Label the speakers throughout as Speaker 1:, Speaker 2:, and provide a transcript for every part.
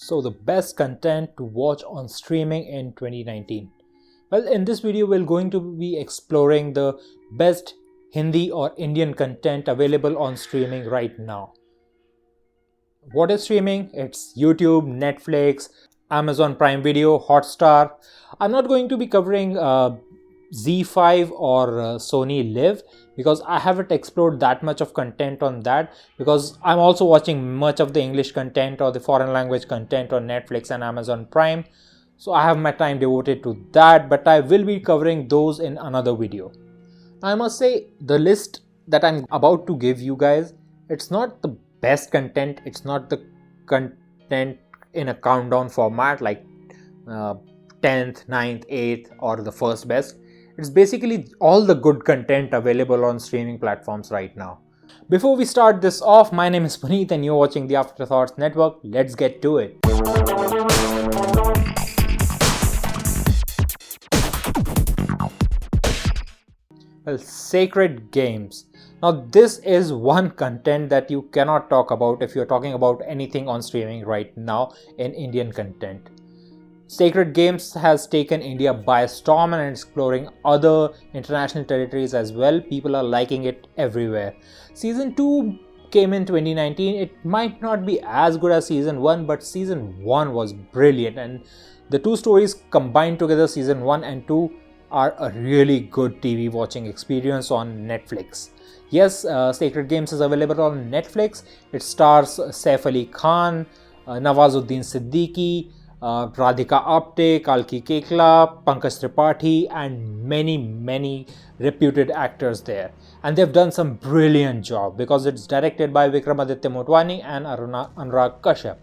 Speaker 1: So the best content to watch on streaming in 2019. Well, in this video we're going to be exploring the best Hindi or Indian content available on streaming right now. What is streaming? It's YouTube, Netflix, Amazon Prime Video, Hotstar. I'm not going to be covering Z5 or Sony Live because I haven't explored that much of content on that, because I'm also watching much of the English content or the foreign language content on Netflix and Amazon Prime. So I have my time devoted to that, but I will be covering those in another video. I must say, the list that I'm about to give you guys, it's not the best content, it's not the content in a countdown format like 10th, 9th, 8th or the first best. It's basically all the good content available on streaming platforms right now. Before we start this off, my name is Puneet and you're watching the Afterthoughts Network. Let's get to it. Well, Sacred Games. Now this is one content that you cannot talk about if you're talking about anything on streaming right now in Indian content. Sacred Games has taken India by storm and exploring other international territories as well. People are liking it everywhere. Season 2 came in 2019. It might not be as good as Season 1, but Season 1 was brilliant, and the two stories combined together, Season 1 and 2, are a really good TV watching experience on Netflix. Yes, Sacred Games is available on Netflix. It stars Saif Ali Khan, Nawazuddin Siddiqui, Radhika Apte, Kalki Kekla, Pankaj Tripathi, and many reputed actors there. And they've done some brilliant job because it's directed by Vikramaditya Motwani and Anurag Kashyap.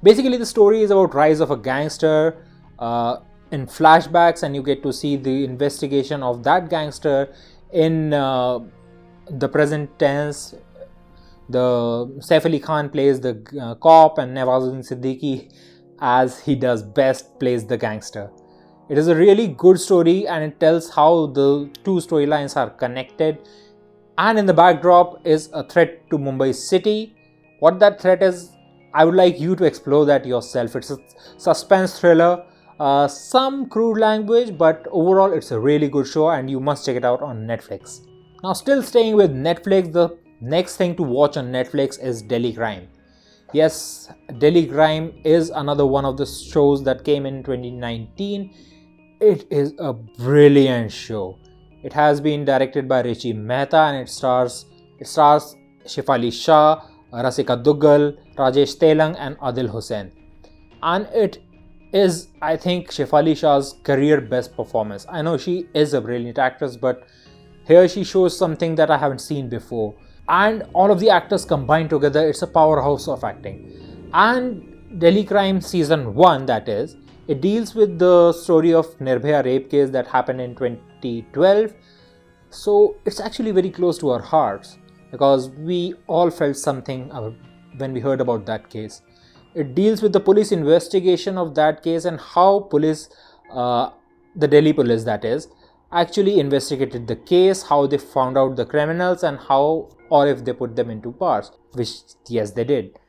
Speaker 1: Basically, the story is about rise of a gangster in flashbacks, and you get to see the investigation of that gangster in the present tense. The Saif Ali Khan plays the cop, and Nawazuddin Siddiqui, as he does best, plays the gangster. It is a really good story and it tells how the two storylines are connected, and in the backdrop is a threat to Mumbai city. What that threat is, I would like you to explore that yourself. It's a suspense thriller, some crude language, but overall it's a really good show and you must check it out on Netflix. Now, still staying with Netflix, the next thing to watch on Netflix is Delhi Crime. Yes, Delhi Crime is another one of the shows that came in 2019. It is a brilliant show. It has been directed by Rishi Mehta and it stars Shefali Shah, Rasika Duggal, Rajesh Telang and Adil Hussain. And it is, I think, Shefali Shah's career best performance. I know she is a brilliant actress, but here she shows something that I haven't seen before. And all of the actors combined together, it's a powerhouse of acting. And Delhi Crime Season 1, that is, it deals with the story of Nirbhaya rape case that happened in 2012. So it's actually very close to our hearts because we all felt something when we heard about that case. It deals with the police investigation of that case and how police, the Delhi police that is, actually investigated the case, how they found out the criminals and how or if they put them into bars, which yes, they did.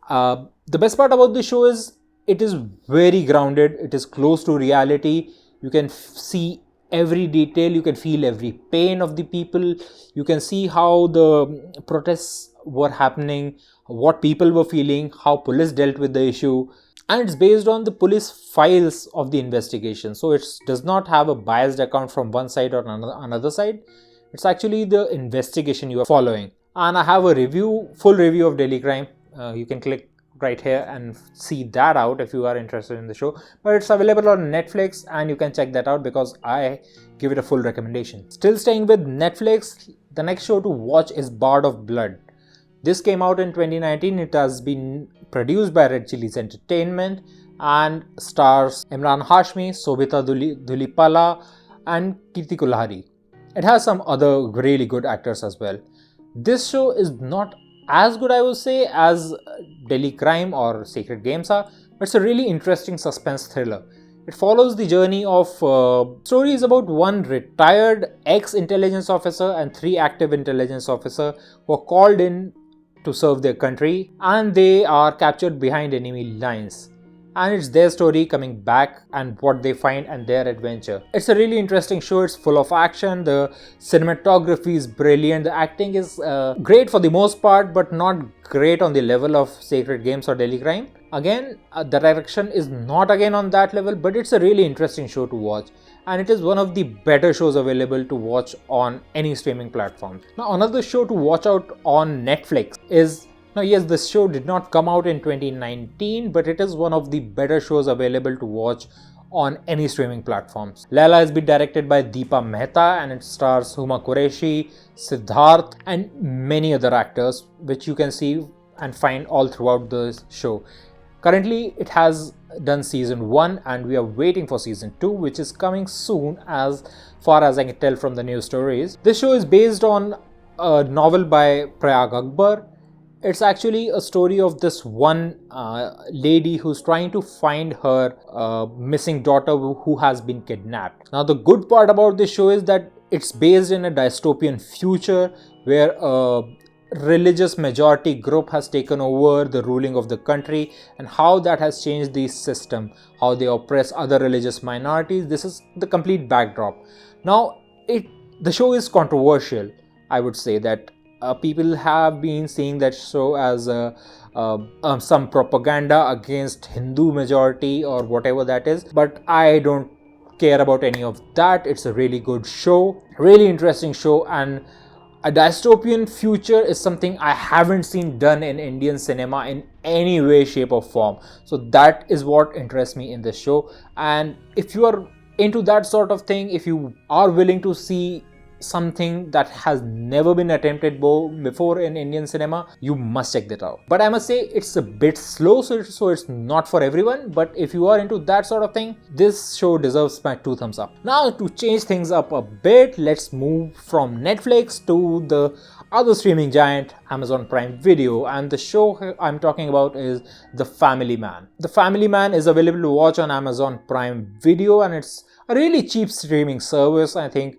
Speaker 1: The best part about the show is it is very grounded, it is close to reality. You can see every detail, you can feel every pain of the people, you can see how the protests were happening, what people were feeling, how police dealt with the issue. And it's based on the police files of the investigation. So it does not have a biased account from one side or another side. It's actually the investigation you are following. And I have a full review of Delhi Crime. You can click right here and see that out if you are interested in the show. But it's available on Netflix and you can check that out because I give it a full recommendation. Still staying with Netflix, the next show to watch is Bard of Blood. This came out in 2019. It has been produced by Red Chillies Entertainment and stars Imran Hashmi, Sobhita Dhulipala and Kirti Kulhari. It has some other really good actors as well. This show is not as good, I would say, as Delhi Crime or Sacred Games are, but it's a really interesting suspense thriller. It follows the journey of stories about one retired ex-intelligence officer and 3 active intelligence officers who are called in to serve their country, and they are captured behind enemy lines. and it's their story coming back and what they find and their adventure. It's a really interesting show. It's full of action, the cinematography is brilliant, the acting is great for the most part, but not great on the level of Sacred Games or Daily Crime. Again, the direction is not again on that level, but it's a really interesting show to watch, and it is one of the better shows available to watch on any streaming platform. Now, another show to watch out on Netflix is, now yes, this show did not come out in 2019, but it is one of the better shows available to watch on any streaming platforms. Lela has been directed by Deepa Mehta and it stars Huma Qureshi, Siddharth and many other actors, which you can see and find all throughout the show. Currently, it has done season 1 and we are waiting for season 2, which is coming soon as far as I can tell from the news stories. This show is based on a novel by Prayag Akbar. It's actually a story of this one lady who's trying to find her missing daughter who has been kidnapped. Now, the good part about this show is that it's based in a dystopian future where a religious majority group has taken over the ruling of the country and how that has changed the system, how they oppress other religious minorities. This is the complete backdrop. Now, the show is controversial. I would say that people have been seeing that show as some propaganda against Hindu majority or whatever that is, but I don't care about any of that. It's a really good show, really interesting show, and a dystopian future is something I haven't seen done in Indian cinema in any way, shape or form. So that is what interests me in this show, and if you are into that sort of thing, if you are willing to see something that has never been attempted before in Indian cinema, you must check that out. But I must say it's a bit slow, so it's not for everyone, but if you are into that sort of thing, this show deserves my 2 thumbs up. Now, to change things up a bit, let's move from Netflix to the other streaming giant, Amazon Prime Video, and the show I'm talking about is The Family Man. The Family Man is available to watch on Amazon Prime Video, and it's a really cheap streaming service. I think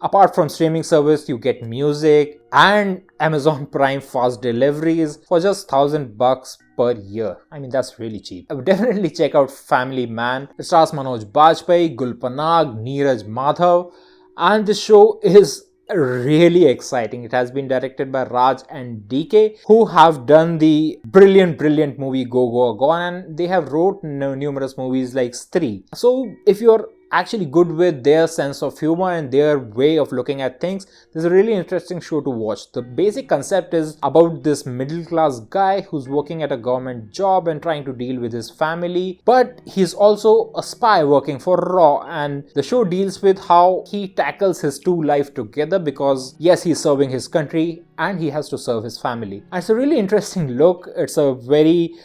Speaker 1: apart from streaming service, you get music and Amazon Prime fast deliveries for just $1,000 per year. I mean, that's really cheap. I would definitely check out Family Man. It stars Manoj Bajpayee, Gul Panag, Neeraj Madhav, and the show is really exciting. It has been directed by Raj and DK, who have done the brilliant movie Go Go Gone, and they have wrote numerous movies like Stree. So if you're actually good with their sense of humor and their way of looking at things, this is a really interesting show to watch. The basic concept is about this middle class guy who's working at a government job and trying to deal with his family, but he's also a spy working for RAW, and the show deals with how he tackles his 2 life together, because yes, he's serving his country and he has to serve his family. And it's a really interesting look. It's a very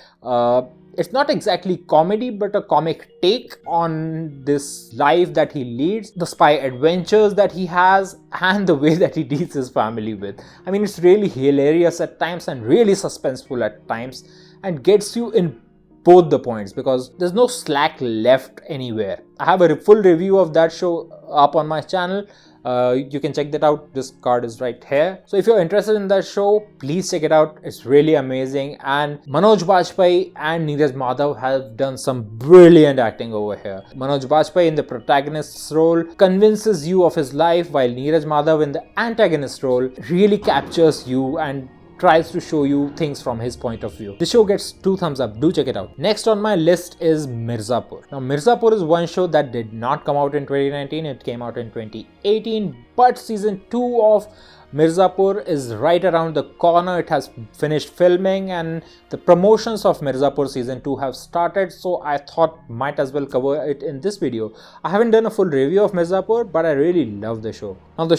Speaker 1: it's not exactly comedy, but a comic take on this life that he leads, the spy adventures that he has, and the way that he deals his family with. I mean, it's really hilarious at times and really suspenseful at times, and gets you in both the points because there's no slack left anywhere. I have a full review of that show up on my channel. You can check that out. This card is right here. So if you're interested in that show, please check it out. It's really amazing. And Manoj Bajpayee and Neeraj Madhav have done some brilliant acting over here. Manoj Bajpayee in the protagonist's role convinces you of his life, while Neeraj Madhav in the antagonist role really captures you and tries to show you things from his point of view. The show gets 2 thumbs up. Do check it out. Next on my list is Mirzapur. Now, Mirzapur is one show that did not come out in 2019. It came out in 2018. But season 2 of Mirzapur is right around the corner. It has finished filming and the promotions of Mirzapur season 2 have started. So I thought might as well cover it in this video. I haven't done a full review of Mirzapur, but I really love the show. Now the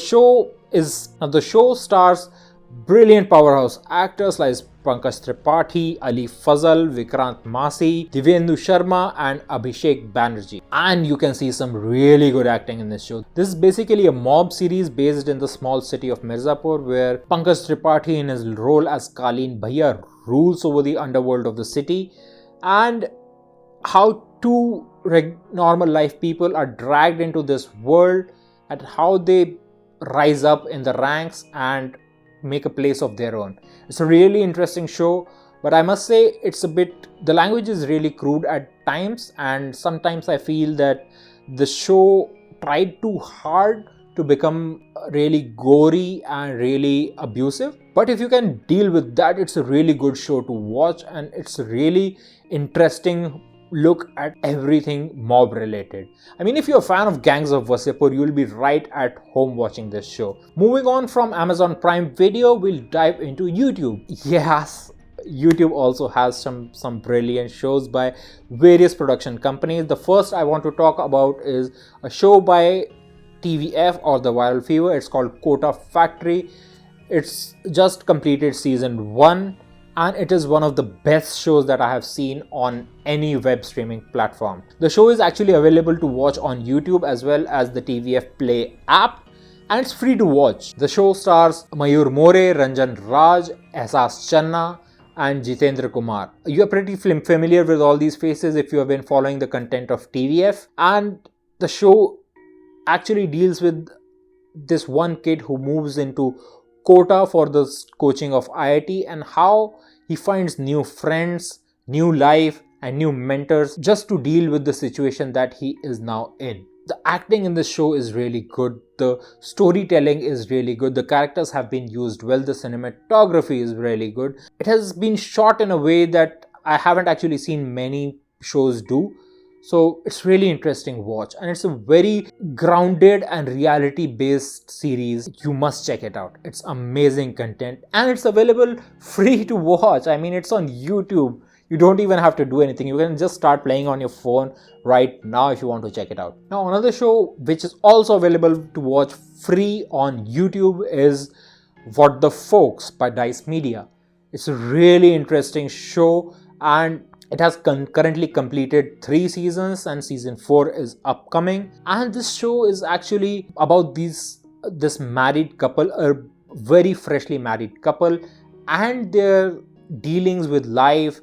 Speaker 1: show stars brilliant powerhouse actors like Pankaj Tripathi, Ali Fazal, Vikrant Masi, Divyendu Sharma and Abhishek Banerjee. And you can see some really good acting in this show. This is basically a mob series based in the small city of Mirzapur, where Pankaj Tripathi in his role as Kaleen Bhaiya rules over the underworld of the city, and how 2 normal life people are dragged into this world and how they rise up in the ranks and make a place of their own. It's a really interesting show. but I must say the language is really crude at times, and sometimes I feel that the show tried too hard to become really gory and really abusive. But if you can deal with that, it's a really good show to watch, and it's a really interesting look at everything mob related. I mean, if you're a fan of Gangs of Wasseypur, you'll be right at home watching this show. Moving on from Amazon Prime Video, we'll dive into YouTube. Yes, YouTube also has some brilliant shows by various production companies. The first I want to talk about is a show by TVF, or the Viral Fever. It's called Quota Factory. It's just completed season 1, and it is one of the best shows that I have seen on any web streaming platform. The show is actually available to watch on YouTube as well as the TVF Play app, and it's free to watch. The show stars Mayur More, Ranjan Raj, Ehsas Channa, and Jitendra Kumar. You are pretty familiar with all these faces if you have been following the content of TVF, and the show actually deals with this one kid who moves into Kota for the coaching of IIT, and how he finds new friends, new life, and new mentors just to deal with the situation that he is now in. The acting in this show is really good. The storytelling is really good. The characters have been used well. The cinematography is really good. It has been shot in a way that I haven't actually seen many shows do. So it's really interesting watch, and it's a very grounded and reality based series. You must check it out. It's amazing content, and it's available free to watch. I mean, it's on YouTube. You don't even have to do anything. You can just start playing on your phone right now if you want to check it out. Now, another show which is also available to watch free on YouTube is What the Folks by Dice Media. It's a really interesting show, and it has currently completed 3 seasons, and season 4 is upcoming. And this show is actually about this married couple, a very freshly married couple, and their dealings with life,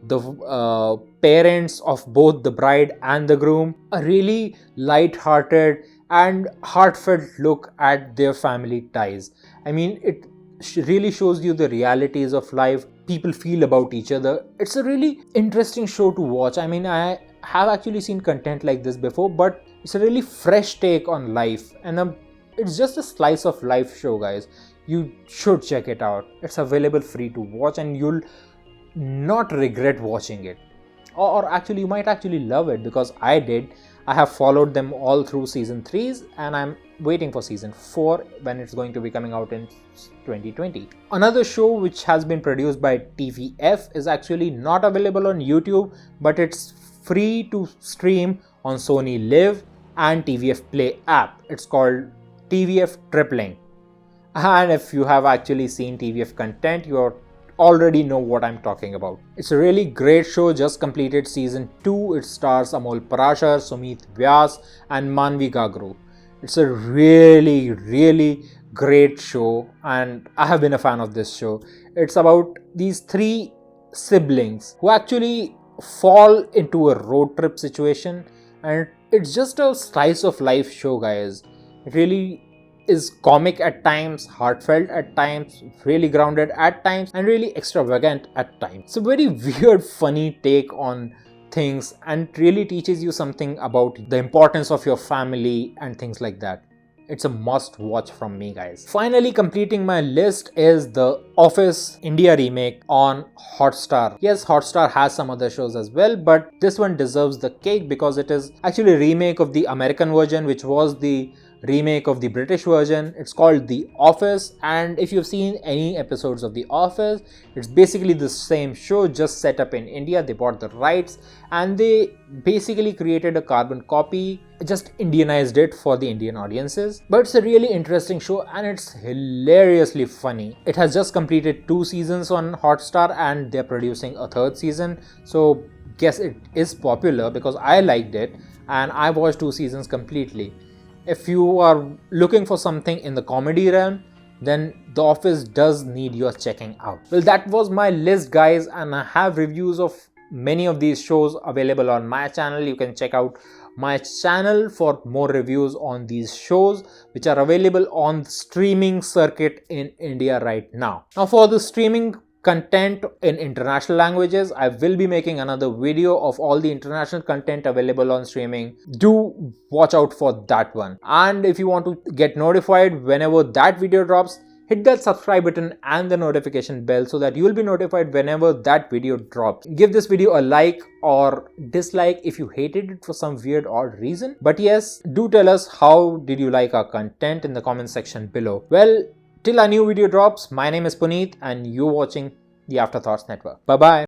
Speaker 1: the parents of both the bride and the groom. A really light-hearted and heartfelt look at their family ties. I mean, it really shows you the realities of life people feel about each other. It's a really interesting show to watch. I mean, I have actually seen content like this before, but it's a really fresh take on life, and it's just a slice of life show, guys. You should check it out. It's available free to watch, and you'll not regret watching it. Or actually, you might actually love it, because I did. I have followed them all through season 3s, and I'm waiting for season 4 when it's going to be coming out in 2020. Another show which has been produced by TVF is actually not available on YouTube, but it's free to stream on Sony Live and TVF Play app. It's called TVF Tripling. And if you have actually seen TVF content, you already know what I'm talking about. It's a really great show, just completed season 2. It stars Amol Parashar, Sumit Vyas, and Manvi Gagru. It's a really, really great show, and I have been a fan of this show. It's about these 3 siblings who actually fall into a road trip situation, and it's just a slice of life show, guys. It really is comic at times, heartfelt at times, really grounded at times, and really extravagant at times. It's a very weird, funny take on things, and really teaches you something about the importance of your family and things like that. It's a must watch from me, guys. Finally, completing my list is the Office India remake on Hotstar. Yes, Hotstar has some other shows as well, but this one deserves the cake because it is actually a remake of the American version, which was the remake of the British version. It's called The Office, and if you've seen any episodes of The Office, it's basically the same show, just set up in India. They bought the rights and they basically created a carbon copy, just Indianized it for the Indian audiences. But it's a really interesting show, and it's hilariously funny. It has just completed 2 seasons on Hotstar, and they're producing a 3rd season. So guess it is popular because I liked it, and I watched 2 seasons completely. If you are looking for something in the comedy realm, then The Office does need your checking out. Well, that was my list, guys, and I have reviews of many of these shows available on my channel. You can check out my channel for more reviews on these shows, which are available on the streaming circuit in India right now. Now, for the streaming content in international languages. I will be making another video of all the international content available on streaming. Do watch out for that one. And if you want to get notified whenever that video drops, hit that subscribe button and the notification bell so that you will be notified whenever that video drops. Give this video a like or dislike if you hated it for some weird odd reason. But yes, do tell us how did you like our content in the comment section below. Well, till a new video drops, my name is Puneet and you're watching the Afterthoughts Network. Bye bye.